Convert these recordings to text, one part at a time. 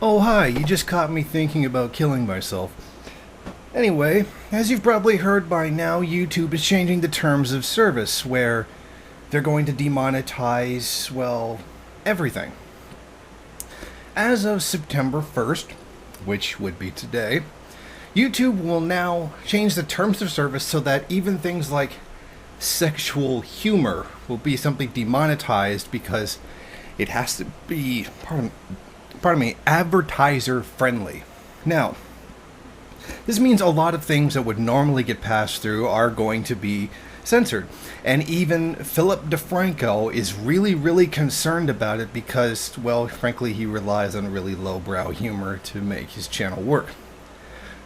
Oh hi, you just caught me thinking about killing myself. Anyway, as you've probably heard by now, YouTube is changing the terms of service where they're going to demonetize, well, everything. As of September 1st, which would be today, YouTube will now change the terms of service so that even things like sexual humor will be something demonetized because it has to be, pardon me, advertiser friendly. Now, this means a lot of things that would normally get passed through are going to be censored. And even Philip DeFranco is really concerned about it because, well, frankly, he relies on really lowbrow humor to make his channel work.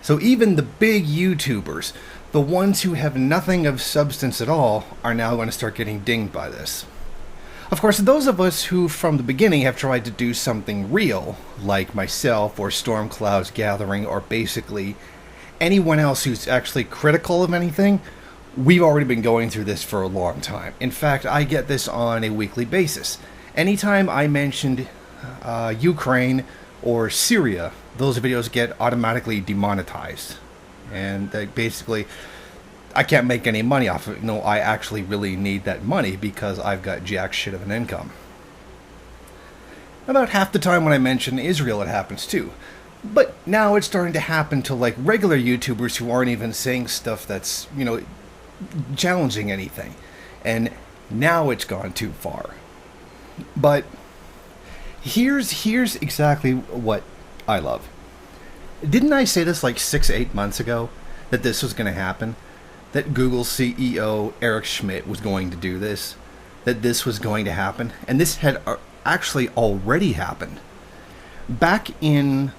So even the big YouTubers, the ones who have nothing of substance at all, are now going to start getting dinged by this. Of course, those of us who from the beginning have tried to do something real, like myself or Storm Cloud's Gathering, or basically anyone else who's actually critical of anything, we've already been going through this for a long time. In fact, I get this on a weekly basis. Anytime I mentioned Ukraine or Syria, those videos get automatically demonetized. And basically, I can't make any money off of it. No, I actually really need that money because I've got jack shit of an income. About half the time when I mention Israel, it happens too. But now it's starting to happen to like regular YouTubers who aren't even saying stuff that's, challenging anything. And now it's gone too far. But here's exactly what I love. Didn't I say this like 6-8 months ago that this was going to happen? That Google CEO Eric Schmidt was going to do this? That this was going to happen? And this had actually already happened. Back in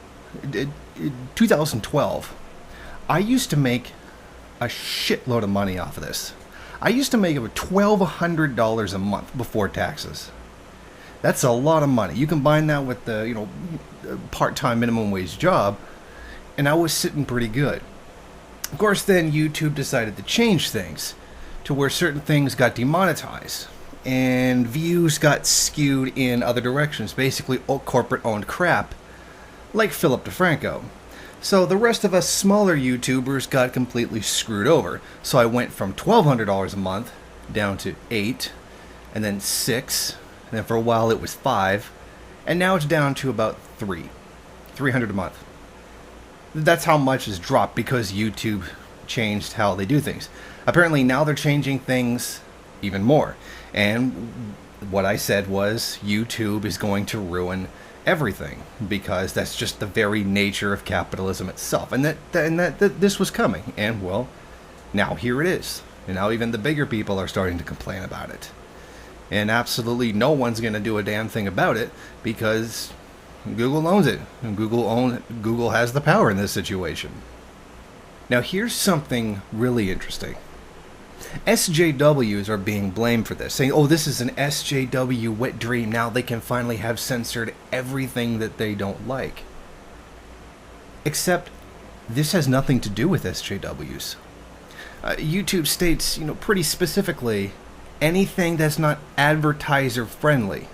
2012, I used to make a shitload of money off of this. I used to make over $1,200 a month before taxes. That's a lot of money. You combine that with the, part-time minimum wage job, and I was sitting pretty good. Of course, then YouTube decided to change things to where certain things got demonetized and views got skewed in other directions, basically corporate-owned crap, like Philip DeFranco. So the rest of us smaller YouTubers got completely screwed over. So I went from $1,200 a month down to $8, and then $6, and then for a while it was $5, and now it's down to about $300 a month. That's how much has dropped because YouTube changed how they do things. Apparently now they're changing things even more. And what I said was YouTube is going to ruin everything because that's just the very nature of capitalism itself. And that this was coming. And well, now here it is. And now even the bigger people are starting to complain about it. And absolutely no one's going to do a damn thing about it because Google owns it, and Google has the power in this situation. Now here's something really interesting. SJWs are being blamed for this, saying, oh, this is an SJW wet dream, now they can finally have censored everything that they don't like. Except, this has nothing to do with SJWs. YouTube states, pretty specifically, anything that's not advertiser friendly.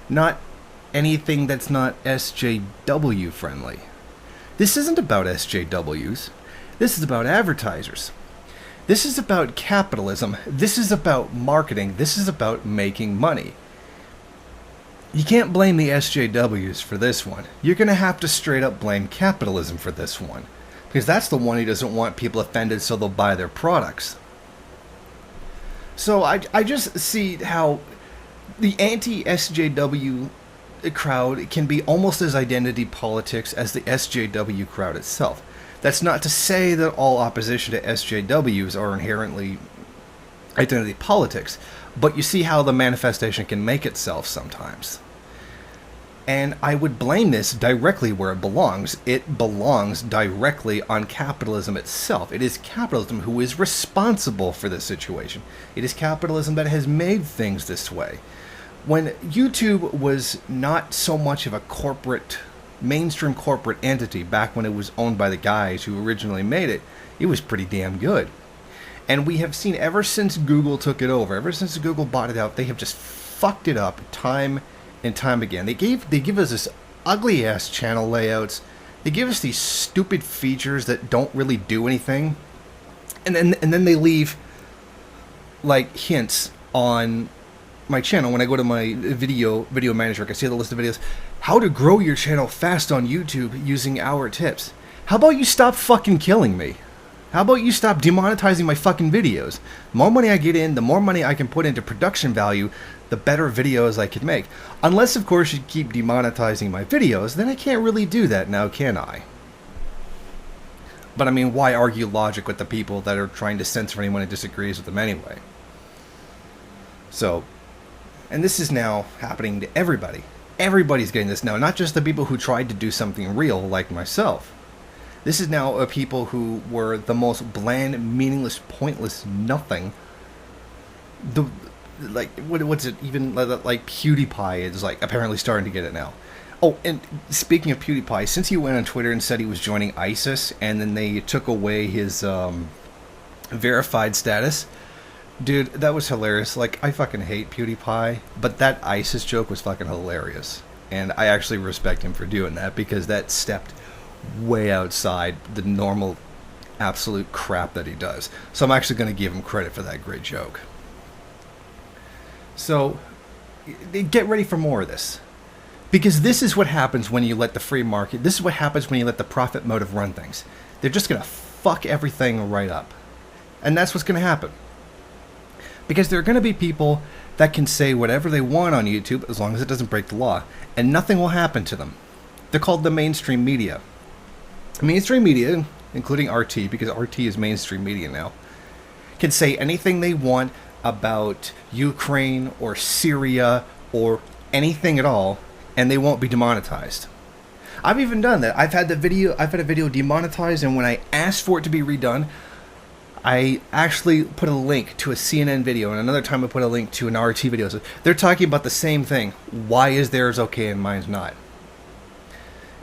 Not anything that's not SJW friendly. This isn't about SJWs. This is about advertisers. This is about capitalism. This is about marketing. This is about making money. You can't blame the SJWs for this one. You're going to have to straight up blame capitalism for this one. Because that's the one who doesn't want people offended so they'll buy their products. So I just see how the anti-SJW crowd can be almost as identity politics as the SJW crowd itself. That's not to say that all opposition to SJWs are inherently identity politics, but you see how the manifestation can make itself sometimes. And I would blame this directly where it belongs. It belongs directly on capitalism itself. It is capitalism who is responsible for this situation. It is capitalism that has made things this way. When YouTube was not so much of a mainstream corporate entity back when it was owned by the guys who originally made it, it was pretty damn good. And we have seen ever since Google took it over, ever since Google bought it out, they have just fucked it up time and time again. They give us this ugly ass channel layouts. They give us these stupid features that don't really do anything, and then they leave like hints on my channel. When I go to my video manager, I can see the list of videos. How to grow your channel fast on YouTube using our tips. How about you stop fucking killing me? How about you stop demonetizing my fucking videos? The more money I get in, the more money I can put into production value, the better videos I can make. Unless, of course, you keep demonetizing my videos, then I can't really do that now, can I? But I mean, why argue logic with the people that are trying to censor anyone who disagrees with them anyway? So, and this is now happening to everybody. Everybody's getting this now, not just the people who tried to do something real like myself. This is now people who were the most bland, meaningless, pointless nothing. What's it, even like PewDiePie is like apparently starting to get it now. Oh, and speaking of PewDiePie, since he went on Twitter and said he was joining ISIS, and then they took away his verified status, dude, that was hilarious. Like, I fucking hate PewDiePie, but that ISIS joke was fucking hilarious. And I actually respect him for doing that, because that stepped way outside the normal absolute crap that he does. So I'm actually going to give him credit for that great joke. So, get ready for more of this. Because this is what happens when you let the free market, this is what happens when you let the profit motive run things. They're just going to fuck everything right up. And that's what's going to happen. Because there are going to be people that can say whatever they want on YouTube as long as it doesn't break the law, and nothing will happen to them. They're called the mainstream media. Mainstream media, including RT, because RT is mainstream media now, can say anything they want about Ukraine or Syria or anything at all, and they won't be demonetized. I've even done that. I've had a video demonetized, and when I asked for it to be redone, I actually put a link to a CNN video, and another time I put a link to an RT video. So they're talking about the same thing. Why is theirs okay and mine's not?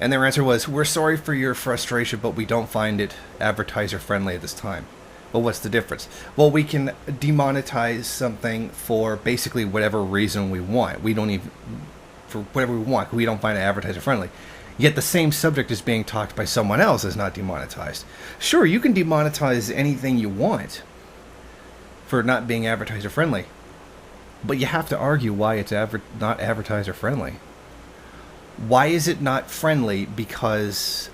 And their answer was, we're sorry for your frustration, but we don't find it advertiser friendly at this time. Well, what's the difference? Well, we can demonetize something for basically whatever reason we want. We don't even, for whatever we want, we don't find it advertiser friendly. Yet the same subject is being talked by someone else is not demonetized. Sure, you can demonetize anything you want for not being advertiser friendly, but you have to argue why it's not advertiser friendly. Why is it not friendly? Because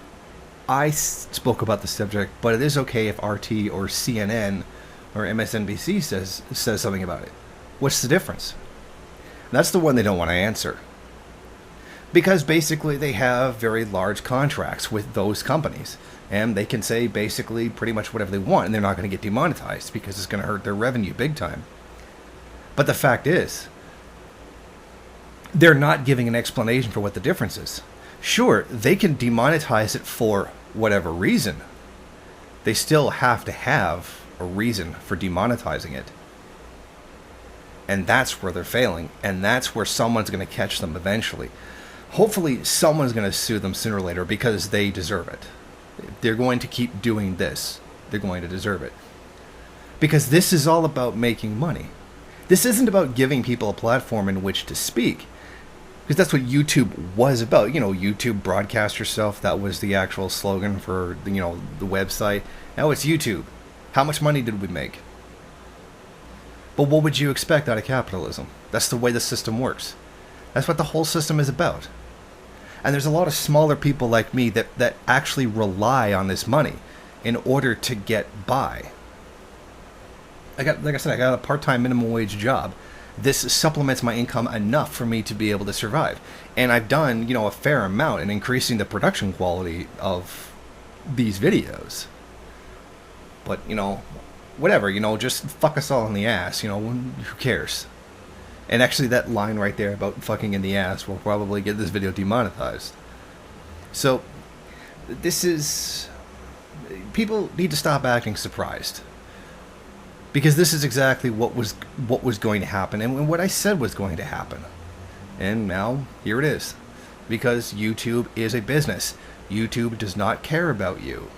I spoke about the subject, but it is okay if RT or CNN or MSNBC says something about it. What's the difference? That's the one they don't want to answer. Because basically they have very large contracts with those companies, and they can say basically pretty much whatever they want, and they're not going to get demonetized because it's going to hurt their revenue big time. But the fact is, they're not giving an explanation for what the difference is. Sure, they can demonetize it for whatever reason. They still have to have a reason for demonetizing it. And that's where they're failing, and that's where someone's going to catch them eventually. Hopefully someone's going to sue them sooner or later because they deserve it. If they're going to keep doing this, they're going to deserve it. Because this is all about making money. This isn't about giving people a platform in which to speak. Because that's what YouTube was about. You know, YouTube broadcast yourself. That was the actual slogan for, the website. Now it's YouTube. How much money did we make? But what would you expect out of capitalism? That's the way the system works. That's what the whole system is about. And there's a lot of smaller people like me that actually rely on this money in order to get by. Like I said, I got a part-time minimum wage job. This supplements my income enough for me to be able to survive. And I've done, a fair amount in increasing the production quality of these videos. But, whatever, just fuck us all in the ass, who cares? And actually that line right there about fucking in the ass will probably get this video demonetized. So, people need to stop acting surprised. Because this is exactly what was going to happen, and what I said was going to happen. And now, here it is. Because YouTube is a business. YouTube does not care about you.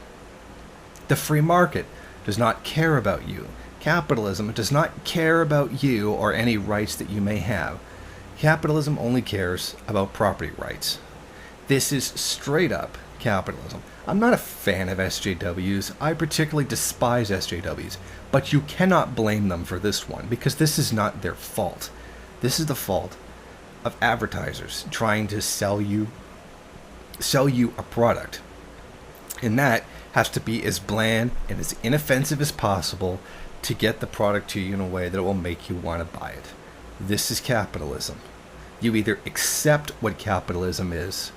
The free market does not care about you. Capitalism does not care about you or any rights that you may have. Capitalism only cares about property rights. This is straight up capitalism. I'm not a fan of SJWs. I particularly despise SJWs. But you cannot blame them for this one, because this is not their fault. This is the fault of advertisers trying to sell you a product. And that has to be as bland and as inoffensive as possible to get the product to you in a way that will make you want to buy it. This is capitalism. You either accept what capitalism is,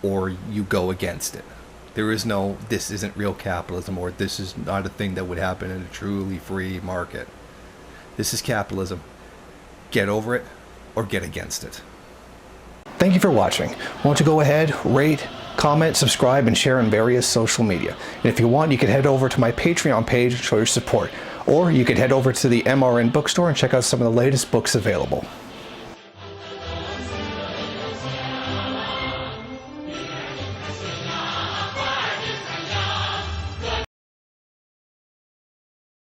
or you go against it. There is no, this isn't real capitalism, or this is not a thing that would happen in a truly free market. This is capitalism. Get over it, or get against it. Thank you for watching. Won't you go ahead, rate, comment, subscribe, and share on various social media. And if you want, you can head over to my Patreon page and show your support. Or you could head over to the MRN bookstore and check out some of the latest books available.